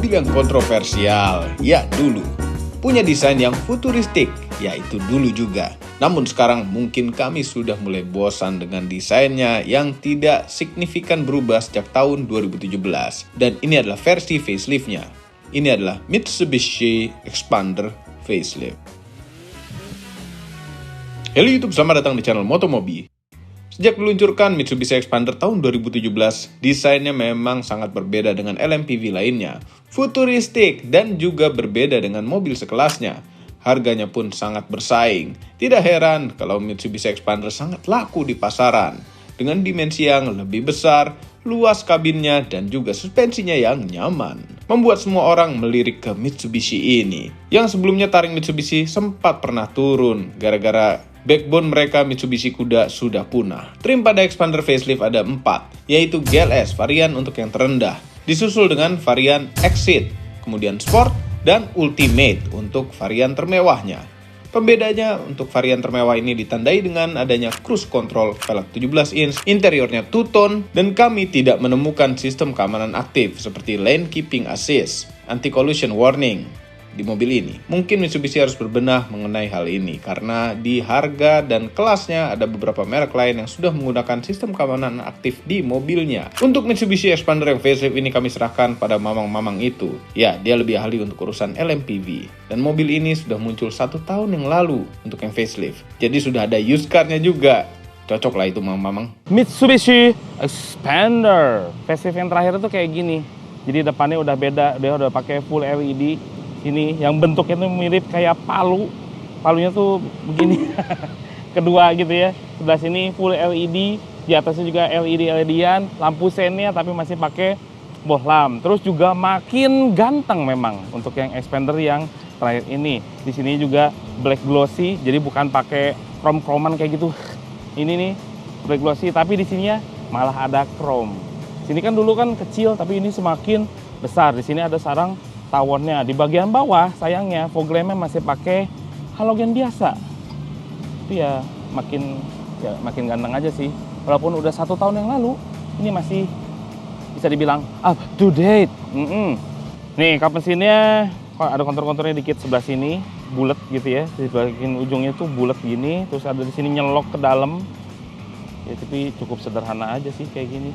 mobil yang kontroversial, ya dulu. Punya desain yang futuristik, yaitu dulu juga. Namun sekarang mungkin kami sudah mulai bosan dengan desainnya yang tidak signifikan berubah sejak tahun 2017. Dan ini adalah versi facelift-nya. Ini adalah Mitsubishi Expander Facelift. Halo YouTube, selamat datang di channel Motomobi. Sejak diluncurkan Mitsubishi Expander tahun 2017, desainnya memang sangat berbeda dengan LMPV lainnya. Futuristik dan juga berbeda dengan mobil sekelasnya. Harganya pun sangat bersaing. Tidak heran kalau Mitsubishi Expander sangat laku di pasaran. Dengan dimensi yang lebih besar, luas kabinnya, dan juga suspensinya yang nyaman. Membuat semua orang melirik ke Mitsubishi ini. Yang sebelumnya taring Mitsubishi sempat pernah turun gara-gara backbone mereka Mitsubishi Kuda sudah punah. Trim pada Expander facelift ada 4, yaitu GLS varian untuk yang terendah, disusul dengan varian Exit, kemudian Sport, dan Ultimate untuk varian termewahnya. Pembedanya untuk varian termewah ini ditandai dengan adanya cruise control velg 17 inch, interiornya two-tone, dan kami tidak menemukan sistem keamanan aktif seperti lane keeping assist, anti-collision warning di mobil ini. Mungkin Mitsubishi harus berbenah mengenai hal ini karena di harga dan kelasnya ada beberapa merek lain yang sudah menggunakan sistem keamanan aktif di mobilnya. Untuk Mitsubishi Expander yang facelift ini kami serahkan pada mamang-mamang itu. Ya, dia lebih ahli untuk urusan LMPV. Dan mobil ini sudah muncul 1 tahun yang lalu untuk yang facelift. Jadi sudah ada used car-nya juga. Cocok lah itu mamang-mamang. Mitsubishi Expander facelift yang terakhir itu kayak gini. Jadi depannya udah beda, dia udah pakai full LED. Ini yang bentuknya tuh mirip kayak palunya tuh begini. Kedua gitu ya, sebelah sini full LED, di atasnya juga LED-LED-an, lampu sennya tapi masih pakai bohlam. Terus juga makin ganteng memang untuk yang Expander yang terakhir ini. Di sini juga black glossy, jadi bukan pakai krom-kroman kayak gitu. Ini nih black glossy, tapi di sininya malah ada chrome. Sini kan dulu kan kecil, tapi ini semakin besar. Di sini ada sarang tawonnya. Di bagian bawah sayangnya fog lampnya masih pakai halogen biasa. Itu ya makin ganteng aja sih. Walaupun udah 1 tahun yang lalu, ini masih bisa dibilang up to date. Nih kap mesinnya ada kontur-konturnya dikit sebelah sini, bulat gitu ya. Di bagian ujungnya tuh bulat gini, terus ada di sini nyelok ke dalam. Ya tapi cukup sederhana aja sih kayak gini.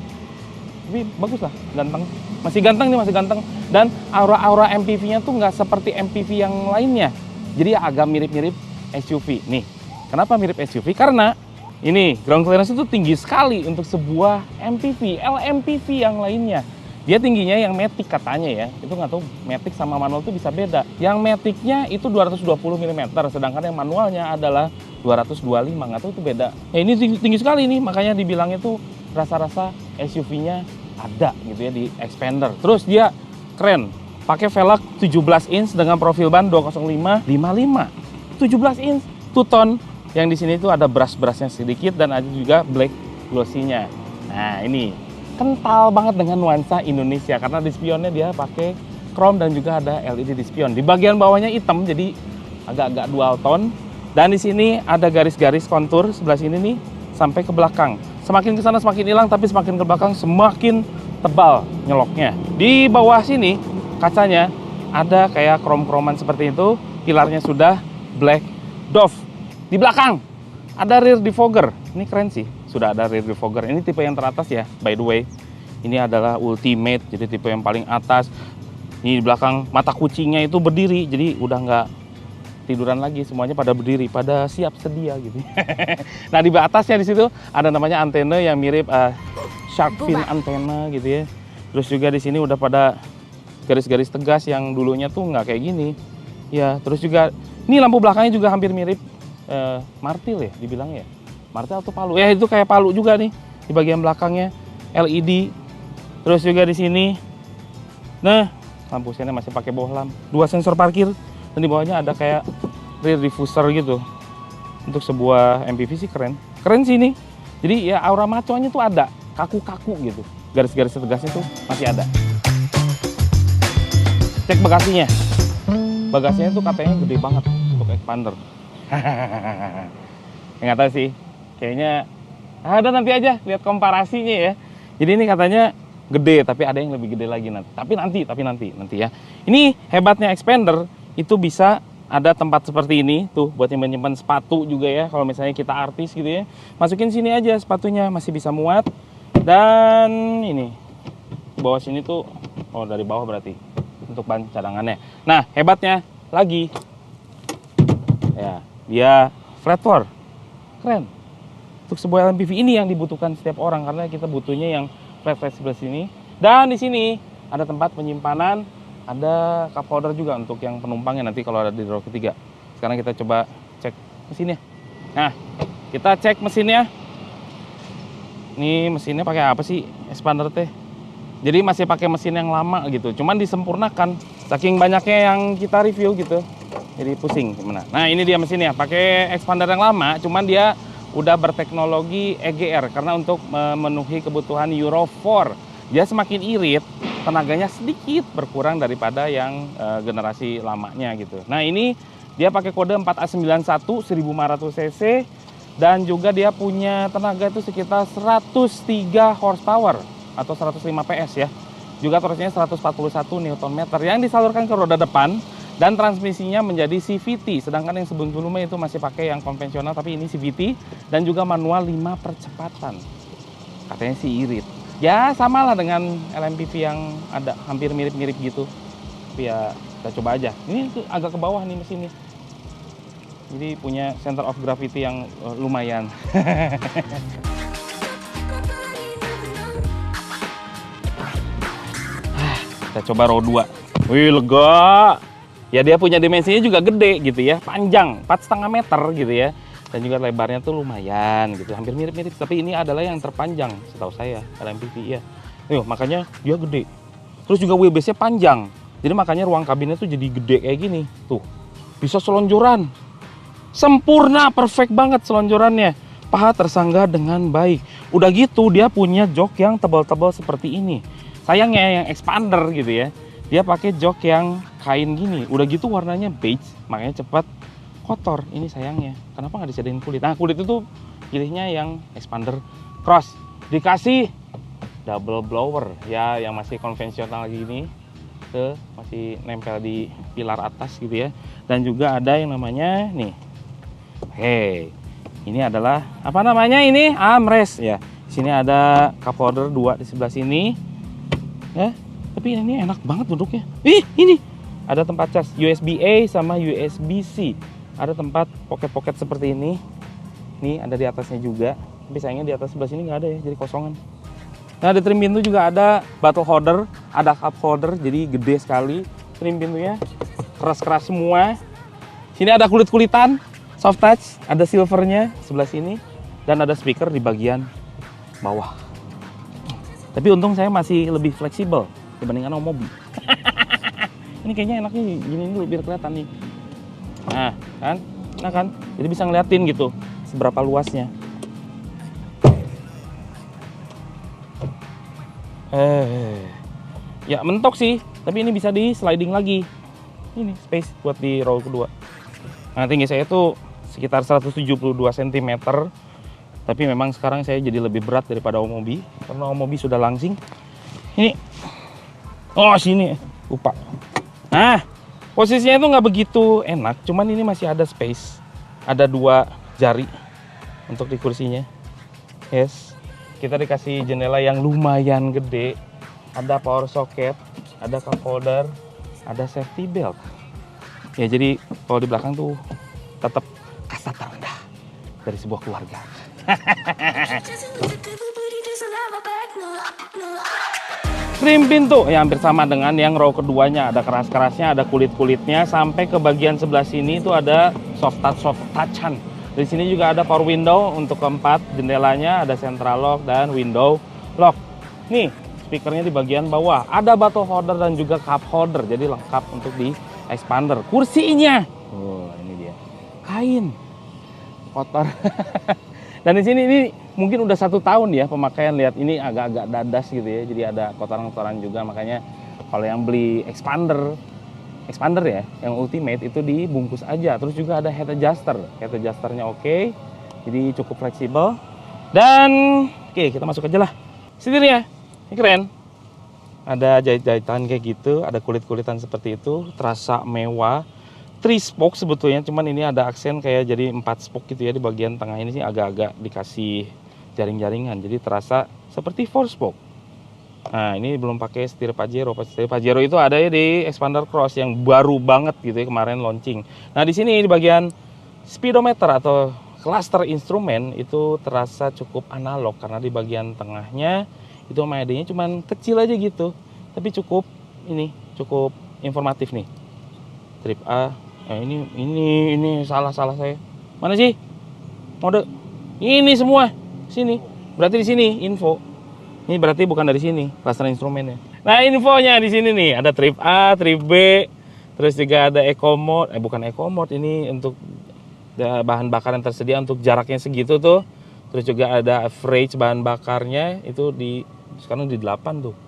Tapi bagus lah, ganteng. Masih ganteng nih, masih ganteng. Dan aura-aura MPV-nya tuh nggak seperti MPV yang lainnya. Jadi agak mirip-mirip SUV. Nih, kenapa mirip SUV? Karena ini ground clearance itu tinggi sekali untuk sebuah MPV, LMPV yang lainnya. Dia tingginya yang Matic katanya ya. Itu nggak tahu Matic sama manual itu bisa beda. Yang Matic-nya itu 220 mm, sedangkan yang manualnya adalah 225. Nggak tahu itu beda. Ya ini tinggi sekali nih, makanya dibilangnya tuh rasa-rasa SUV-nya ada gitu ya di Expander. Terus dia keren, pakai velg 17 inch dengan profil ban 205 55. 17 inch, two-tone. Yang di sini tuh ada brush-brushnya sedikit dan ada juga black glossy-nya. Nah, ini kental banget dengan nuansa Indonesia karena di spionnya dia pakai chrome dan juga ada LED di spion. Di bagian bawahnya hitam jadi agak-agak dual tone. Dan di sini ada garis-garis kontur sebelah sini nih sampai ke belakang. Semakin ke sana semakin hilang, tapi semakin ke belakang semakin tebal nyeloknya. Di bawah sini kacanya ada kayak krom-kroman seperti itu. Pilarnya sudah black dove. Di belakang ada rear defogger. Ini keren sih, sudah ada rear defogger. Ini tipe yang teratas ya, by the way. Ini adalah Ultimate, jadi tipe yang paling atas. Ini di belakang mata kucingnya itu berdiri, jadi udah nggak tiduran lagi, semuanya pada berdiri, pada siap sedia gitu. Nah di atasnya di situ ada namanya antena yang mirip shark fin antena gitu ya. Terus juga di sini udah pada garis-garis tegas yang dulunya tuh nggak kayak gini. Ya terus juga ini lampu belakangnya juga hampir mirip martil ya dibilangnya. Martil atau palu? Ya itu kayak palu juga nih di bagian belakangnya LED. Terus juga di sini, nah lampu sennya masih pakai bohlam. 2 sensor parkir. Dan di bawahnya ada kayak rear diffuser gitu. Untuk sebuah MPV sih keren. Keren sih ini. Jadi ya aura maconya tuh ada. Kaku-kaku gitu. Garis-garis tegasnya tuh masih ada. Cek bagasinya. Bagasinya tuh katanya gede banget untuk Expander. Nggak tahu sih. Kayaknya ada nanti aja lihat komparasinya ya. Jadi ini katanya gede, tapi ada yang lebih gede lagi nanti. Tapi nanti ya. Ini hebatnya expander itu bisa ada tempat seperti ini tuh buat nyimpan sepatu juga ya. Kalau misalnya kita artis gitu ya, masukin sini aja sepatunya masih bisa muat. Dan ini bawah sini tuh, oh dari bawah berarti untuk ban cadangannya. Nah hebatnya lagi ya, dia flat floor, keren. Untuk sebuah LMPV ini yang dibutuhkan setiap orang karena kita butuhnya yang flat sebelah sini. Dan di sini ada tempat penyimpanan, ada cup holder juga untuk yang penumpangnya nanti kalau ada di row ketiga. Sekarang kita coba cek mesinnya. Nah, kita cek mesinnya. Ini mesinnya pakai apa sih expander teh? Jadi masih pakai mesin yang lama gitu, cuman disempurnakan. Saking banyaknya yang kita review gitu, jadi pusing gimana. Nah ini dia mesinnya, pakai expander yang lama, cuman dia udah berteknologi EGR karena untuk memenuhi kebutuhan Euro 4. Dia semakin irit, tenaganya sedikit berkurang daripada yang generasi lamanya gitu. Nah ini dia pakai kode 4A91 1500 cc dan juga dia punya tenaga itu sekitar 103 horsepower atau 105 PS ya. Juga torsinya 141 Nm yang disalurkan ke roda depan. Dan transmisinya menjadi CVT, sedangkan yang sebelumnya itu masih pakai yang konvensional, tapi ini CVT dan juga manual 5 percepatan. Katanya sih irit. Ya samalah dengan LMPV yang ada hampir mirip-mirip gitu. Tapi ya kita coba aja. Ini tuh agak ke bawah nih mesinnya. Jadi punya center of gravity yang lumayan. Kita coba row 2. Wih lega. Ya dia punya dimensinya juga gede gitu ya, panjang 4,5 meter gitu ya, dan juga lebarnya tuh lumayan gitu, hampir mirip-mirip. Tapi ini adalah yang terpanjang setahu saya LMPV ya. Makanya dia gede. Terus juga wheelbase-nya panjang, jadi makanya ruang kabinnya tuh jadi gede kayak gini. Tuh bisa selonjoran, sempurna, perfect banget selonjorannya. Paha tersanggah dengan baik. Udah gitu dia punya jok yang tebal-tebal seperti ini. Sayangnya yang expander gitu ya, dia pakai jok yang kain gini. Udah gitu warnanya beige, makanya cepat kotor. Ini sayangnya. Kenapa nggak disediain kulit? Nah kulit itu pilihnya yang expander cross. Dikasih double blower ya, yang masih konvensional gini, masih nempel di pilar atas gitu ya. Dan juga ada yang namanya nih, ini adalah apa namanya ini, armrest ya. Di sini ada cup holder 2 di sebelah sini ya. Tapi ini enak banget duduknya. Ini ada tempat cas USB-A sama USB-C. Ada tempat pocket-pocket seperti ini. Ini ada di atasnya juga. Tapi sayangnya di atas sebelah sini nggak ada ya, jadi kosongan. Nah di trim pintu juga ada bottle holder, ada cup holder, jadi gede sekali. Trim pintunya keras-keras semua. Sini ada kulit-kulitan, soft touch, ada silvernya sebelah sini, dan ada speaker di bagian bawah. Tapi untung saya masih lebih fleksibel dibandingkan mobil. Ini kayaknya enaknya gini dulu biar kelihatan nih. Nah kan, jadi bisa ngeliatin gitu seberapa luasnya. Ya mentok sih, tapi ini bisa di sliding lagi. Ini space buat di row kedua. Nah tinggi saya tuh sekitar 172 cm. Tapi memang sekarang saya jadi lebih berat daripada Omobi, karena Omobi sudah langsing. Ini, sini, lupa. Nah, posisinya itu nggak begitu enak, cuman ini masih ada space. Ada 2 jari untuk di kursinya. Yes, kita dikasih jendela yang lumayan gede. Ada power socket, ada cup holder, ada safety belt. Ya jadi kalau di belakang tuh tetap kasta terendah dari sebuah keluarga. Trim pintu ya hampir sama dengan yang row keduanya, ada keras-kerasnya, ada kulit-kulitnya, sampai ke bagian sebelah sini itu ada soft touchan. Di sini juga ada power window untuk keempat jendelanya, ada central lock dan window lock. Nih speakernya di bagian bawah, ada bottle holder dan juga cup holder, jadi lengkap untuk di expander. Kursinya, ini dia, kain kotor. Dan di sini ini mungkin udah 1 tahun ya pemakaian, lihat ini agak-agak dadas gitu ya, jadi ada kotoran-kotoran juga. Makanya kalau yang beli expander ya, yang ultimate itu dibungkus aja. Terus juga ada head adjusternya oke, jadi cukup fleksibel. Dan oke, kita masuk aja lah setirnya, ini keren. ada jahit-jahitan kayak gitu, ada kulit-kulitan seperti itu, terasa mewah. 3 spoke sebetulnya, cuman ini ada aksen kayak jadi 4 spoke gitu ya, di bagian tengah ini sih agak-agak dikasih jaring-jaringan, jadi terasa seperti 4 spoke. Nah, ini belum pakai setir Pajero. Setir Pajero itu ada ya di Expander Cross yang baru banget gitu ya, kemarin launching. Nah, di sini di bagian speedometer atau cluster instrumen itu terasa cukup analog karena di bagian tengahnya itu MID-nya cuman kecil aja gitu. Tapi cukup informatif nih. Trip A. Ini salah saya. Mana sih? Mode ini semua sini. Berarti di sini info. Ini berarti bukan dari sini, cluster instrumennya. Nah, infonya di sini nih, ada trip A, trip B, terus juga ada eco mode, bukan eco mode, ini untuk bahan bakar yang tersedia untuk jaraknya segitu tuh. Terus juga ada average bahan bakarnya itu sekarang di 8 tuh.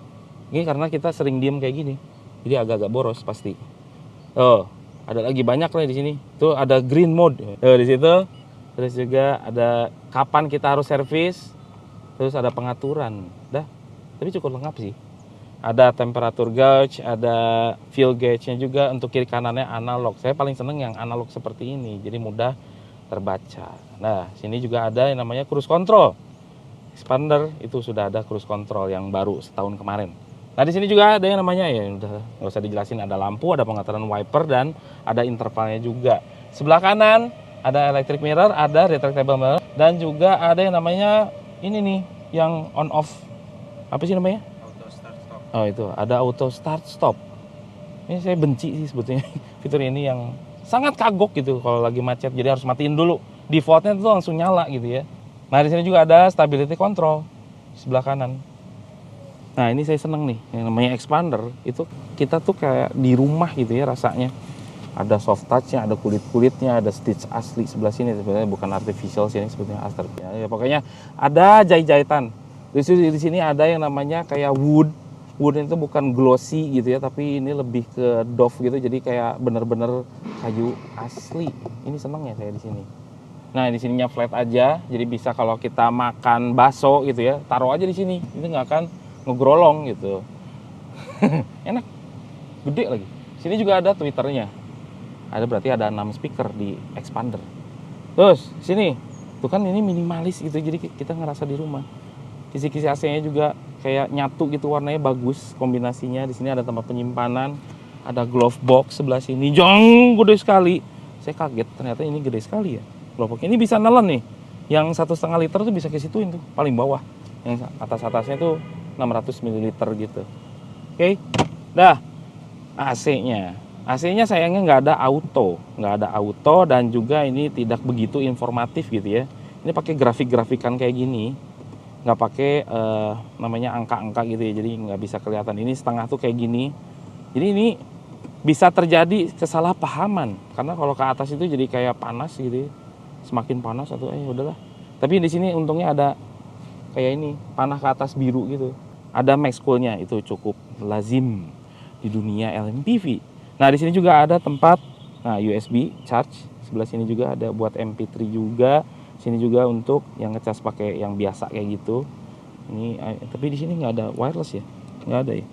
Ini karena kita sering diem kayak gini. Jadi agak-agak boros pasti. Oh, ada lagi banyak lah di sini. Tuh ada green mode. Di situ. Terus juga ada kapan kita harus servis. Terus ada pengaturan, tapi cukup lengkap sih. Ada temperatur gauge, ada fuel gauge-nya juga, untuk kiri kanannya analog. Saya paling seneng yang analog seperti ini, jadi mudah terbaca. Nah, sini juga ada yang namanya cruise control. Expander itu sudah ada cruise control yang baru setahun kemarin. Nah, di sini juga ada yang namanya, ya udah nggak usah dijelasin, ada lampu, ada pengaturan wiper, dan ada intervalnya juga. Sebelah kanan ada electric mirror, ada retractable mirror, dan juga ada yang namanya ini nih, yang on off. Apa sih namanya? Auto start stop. Oh, itu ada auto start stop. Ini saya benci sih sebetulnya fitur ini, yang sangat kagok gitu kalau lagi macet. Jadi harus matiin dulu. Defaultnya itu langsung nyala gitu ya. Nah, di sini juga ada stability control sebelah kanan. Nah, ini saya seneng nih, yang namanya Expander. Itu kita tuh kayak di rumah gitu ya rasanya. Ada soft touch-nya, ada kulit-kulitnya, ada stitch asli sebelah sini. Sebenarnya bukan artificial sini, sebetulnya asli. Ya, pokoknya ada jahit-jahitan. Di sini ada yang namanya kayak wood. Wood itu bukan glossy gitu ya, tapi ini lebih ke doff gitu. Jadi kayak bener-bener kayu asli. Ini seneng ya saya di sini. Nah, di sininya flat aja. Jadi bisa kalau kita makan bakso gitu ya, taruh aja di sini. Ini nggak akan ngegrolong gitu. Enak. Gede lagi. Sini juga ada tweeternya. Berarti ada 6 speaker di Expander. Terus sini, tuh kan ini minimalis gitu, jadi kita ngerasa di rumah. Kisi-kisi AC-nya juga kayak nyatu gitu, warnanya bagus kombinasinya. Di sini ada tempat penyimpanan, ada glove box sebelah sini. Jong, gede sekali. Saya kaget, ternyata ini gede sekali ya. Glove box ini bisa nelen nih. Yang 1,5 liter tuh bisa ke situin tuh, paling bawah. Yang atas-atasnya tuh 600 ml gitu. Oke. Dah. AC-nya sayangnya nggak ada auto, dan juga ini tidak begitu informatif gitu ya. Ini pakai grafik-grafikan kayak gini, nggak pakai namanya angka-angka gitu ya, jadi nggak bisa kelihatan. Ini setengah tuh kayak gini, jadi ini bisa terjadi kesalahpahaman karena kalau ke atas itu jadi kayak panas gitu ya. Semakin panas atau udahlah. Tapi di sini untungnya ada kayak ini, panah ke atas biru gitu. Ada max cool-nya, itu cukup lazim di dunia LMPV. Nah, di sini juga ada tempat USB charge. Sebelah sini juga ada buat MP3 juga. Sini juga untuk yang ngecas pakai yang biasa kayak gitu. Ini tapi di sini nggak ada wireless ya? Nggak ada ya?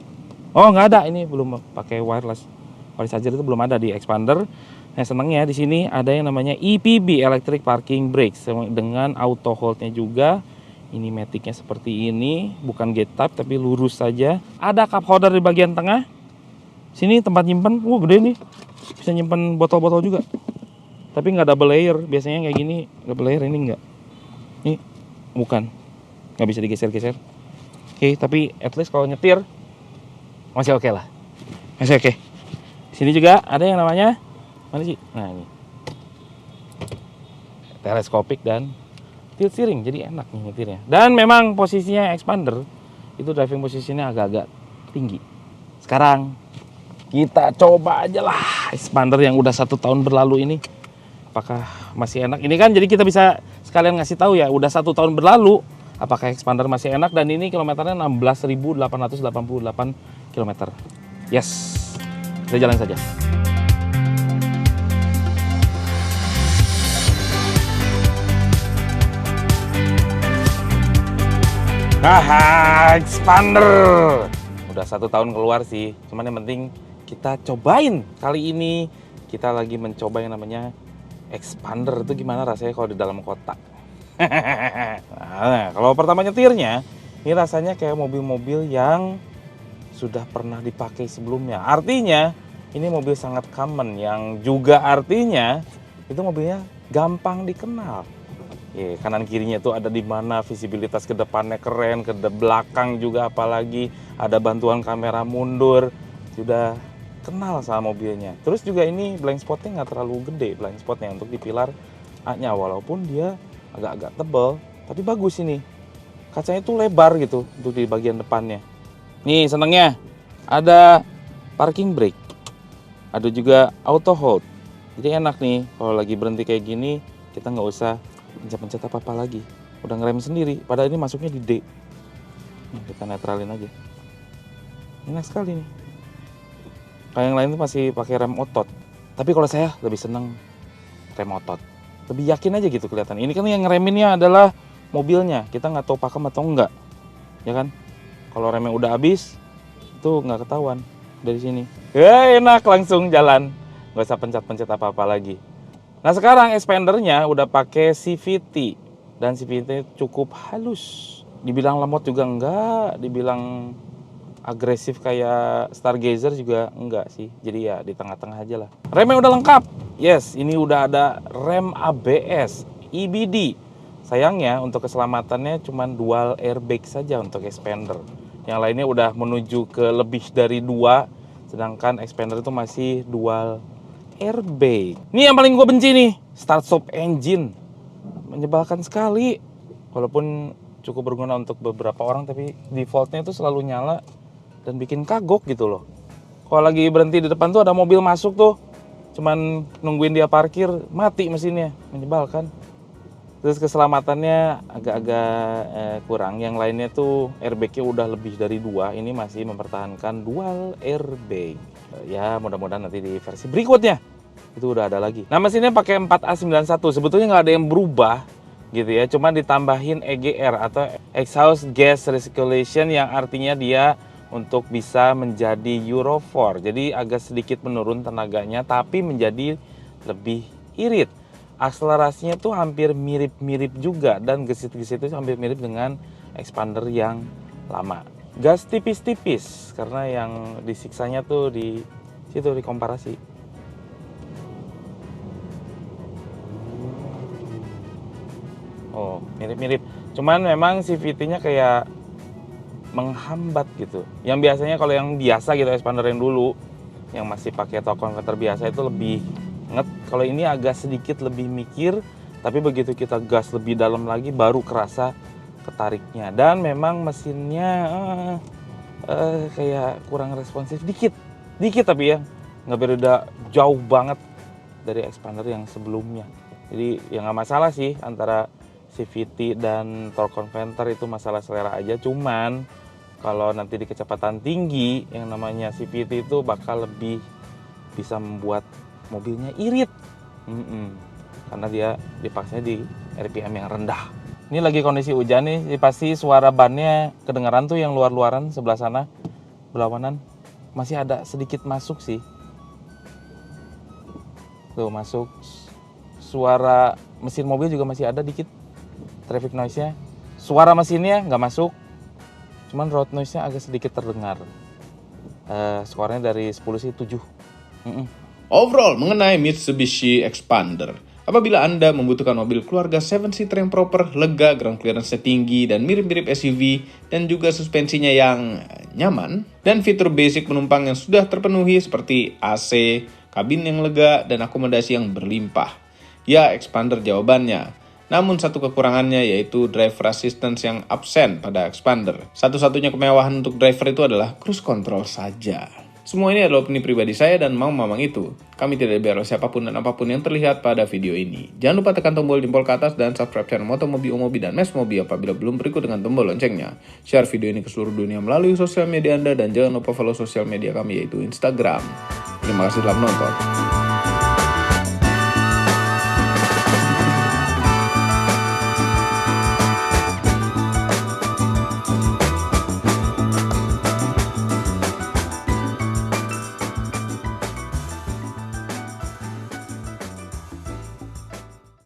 Oh, nggak ada. Ini belum pakai wireless. Wireless charger itu belum ada di Expander. Nah, senangnya di sini ada yang namanya EPB, Electric Parking Brakes, dengan auto hold-nya juga. Ini matic-nya seperti ini, bukan gate type tapi lurus saja. Ada cup holder di bagian tengah. Sini tempat nyimpen, gede nih, bisa nyimpen botol-botol juga. Tapi nggak double layer, biasanya kayak gini double layer, ini nggak. Ini bukan, nggak bisa digeser-geser. Oke, tapi at least kalau nyetir masih oke lah, masih oke. Sini juga ada yang namanya mana sih? Nah, ini teleskopik dan tilt steering, jadi enak nih nyetirnya. Dan memang posisinya Expander itu driving posisinya agak-agak tinggi. Sekarang kita coba aja lah Expander yang udah 1 tahun berlalu ini, apakah masih enak. Ini kan jadi kita bisa sekalian ngasih tahu ya, udah 1 tahun berlalu apakah Expander masih enak. Dan ini kilometernya 16.888 km. Yes, kita jalan saja. Expander Udah 1 tahun keluar sih, cuman yang penting kita cobain. Kali ini kita lagi mencoba yang namanya expander. Itu gimana rasanya kalau di dalam kota. Nah, kalau pertama nyetirnya, ini rasanya kayak mobil-mobil yang sudah pernah dipakai sebelumnya. Artinya, ini mobil sangat common, yang juga artinya itu mobilnya gampang dikenal. Kanan kirinya tuh ada di mana, visibilitas ke depannya keren, ke belakang juga apalagi ada bantuan kamera mundur, sudah kenal sama mobilnya. Terus juga ini blind spotnya nggak terlalu gede, blind spotnya untuk di pilar A-nya, walaupun dia agak-agak tebal, tapi bagus ini. Kacanya tuh lebar gitu untuk di bagian depannya. Nih senengnya ada parking brake, ada juga auto hold. Jadi enak nih kalau lagi berhenti kayak gini, kita nggak usah pencet-pencet apa-apa lagi, udah ngerem sendiri. Padahal ini masuknya di D. Kita netralin aja. Enak sekali nih. Kayak yang lain tuh masih pakai rem otot. Tapi kalau saya lebih seneng rem otot. Lebih yakin aja gitu kelihatan. Ini kan yang ngereminnya adalah mobilnya. Kita nggak tahu pakem atau enggak, ya kan? Kalau remnya udah habis, itu nggak ketahuan dari sini. Enak langsung jalan, nggak usah pencet-pencet apa-apa lagi. Nah sekarang expandernya udah pakai CVT dan CVT cukup halus. Dibilang lemot juga enggak, dibilang agresif kayak Stargazer juga enggak sih. Jadi ya di tengah-tengah aja lah. Remnya udah lengkap. Yes, ini udah ada rem ABS, EBD. Sayangnya untuk keselamatannya cuma dual airbag saja untuk expander. Yang lainnya udah menuju ke lebih dari 2, sedangkan expander itu masih dual airbag. Ini yang paling gue benci nih, start stop engine. Menyebalkan sekali. Walaupun cukup berguna untuk beberapa orang, tapi defaultnya itu selalu nyala dan bikin kagok gitu loh. Kalau lagi berhenti di depan tuh ada mobil masuk tuh, cuman nungguin dia parkir, mati mesinnya. Menyebalkan. Terus keselamatannya agak-agak kurang. Yang lainnya tuh airbagnya udah lebih dari 2. Ini masih mempertahankan dual airbag. Ya mudah-mudahan nanti di versi berikutnya itu udah ada lagi. Nah mesinnya pakai 4A91. Sebetulnya nggak ada yang berubah gitu ya. Cuma ditambahin EGR atau Exhaust Gas Recirculation, yang artinya dia untuk bisa menjadi Euro 4. Jadi agak sedikit menurun tenaganya tapi menjadi lebih irit. Akselerasinya tuh hampir mirip-mirip juga, dan gesit-gesit itu hampir mirip dengan expander yang lama. Gas tipis-tipis karena yang disiksanya tuh di situ, di komparasi. Oh, mirip-mirip. Cuman memang CVT-nya kayak menghambat gitu. Yang biasanya kalau yang biasa gitu, expander yang dulu yang masih pakai torque converter biasa itu lebih nget. Kalau ini agak sedikit lebih mikir, tapi begitu kita gas lebih dalam lagi baru kerasa ketariknya. Dan memang mesinnya kayak kurang responsif dikit tapi ya nggak beda jauh banget dari expander yang sebelumnya. Jadi ya nggak masalah sih antara CVT dan torque converter, itu masalah selera aja. Cuman kalau nanti di kecepatan tinggi yang namanya CVT itu bakal lebih bisa membuat mobilnya irit. Karena dia dipaksanya di RPM yang rendah. Ini lagi kondisi hujan nih, pasti suara bannya kedengaran tuh yang luar-luaran sebelah sana, berlawanan. Masih ada sedikit masuk sih. Tuh masuk. Suara mesin mobil juga masih ada dikit. Traffic noise-nya. Suara mesinnya nggak masuk. Cuman road noise-nya agak sedikit terdengar. Skornya dari 10 sih 7. Overall, mengenai Mitsubishi Expander, apabila Anda membutuhkan mobil keluarga 7-seater yang proper, lega, ground clearance-nya tinggi, dan mirip-mirip SUV, dan juga suspensinya yang nyaman, dan fitur basic penumpang yang sudah terpenuhi seperti AC, kabin yang lega, dan akomodasi yang berlimpah, ya Expander jawabannya. Namun satu kekurangannya yaitu driver assistance yang absen pada Expander. Satu-satunya kemewahan untuk driver itu adalah cruise control saja. Semua ini adalah opini pribadi saya dan mau mamang itu. Kami tidak dibayar oleh siapapun dan apapun yang terlihat pada video ini. Jangan lupa tekan tombol jempol ke atas dan subscribe channel Motomobi, Omobi, dan Mesmobi apabila belum, berikut dengan tombol loncengnya. Share video ini ke seluruh dunia melalui sosial media Anda dan jangan lupa follow sosial media kami yaitu Instagram. Terima kasih telah menonton.